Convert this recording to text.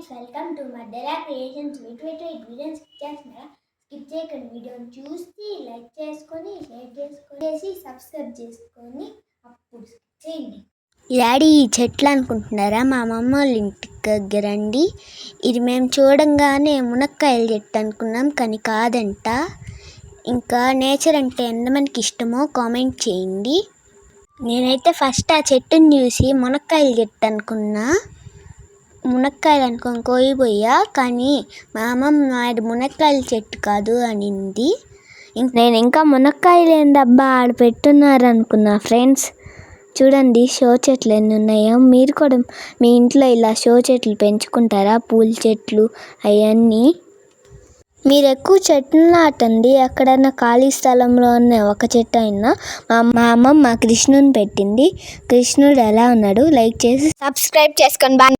Friends, welcome to Madhyala creations. వీడియోని skip చేయకండి. వీడియోని చూసి లైక్ చేసుకొని, షేర్ చేసుకొని, సబ్స్క్రైబ్ చేసుకొని అప్పుడు స్కిప్ చేయండి. డాడీ ఈ చెట్లు అనుకుంటున్నారా? మా అమ్మమ్మ వాళ్ళ ఇంటికి దగ్గరండి. ఇది మేము చూడంగానే మునక్కాయల చెట్టు అనుకున్నాం, కానీ కాదంట. ఇంకా నేచర్ అంటే ఎంతమందికి ఇష్టమో కామెంట్ చేయండి. నేనైతే ఫస్ట్ ఆ చెట్టుని చూసి మునక్కాయల చెట్టు అనుకున్నా. మునక్కాయలు అనుకొని కోయిపోయా, కానీ మా అమ్మమ్మ అది మునక్కాయల చెట్టు కాదు అనింది. నేను ఇంకా మునక్కాయలు ఏందబ్బా ఆడ పెట్టున్నారు అనుకున్నా. ఫ్రెండ్స్ చూడండి షో చెట్లు ఎన్ని ఉన్నాయో. మీరు కూడా మీ ఇంట్లో ఇలా షో చెట్లు పెంచుకుంటారా? పూల చెట్లు అవన్నీ. మీరు ఎక్కువ చెట్లు నాటండి. ఎక్కడైనా ఖాళీ స్థలంలో ఉన్న ఒక చెట్టు అయినా. మా అమ్మమ్మ కృష్ణుని పెట్టింది. కృష్ణుడు ఎలా ఉన్నాడు? లైక్ చేసి సబ్స్క్రైబ్ చేసుకోండి.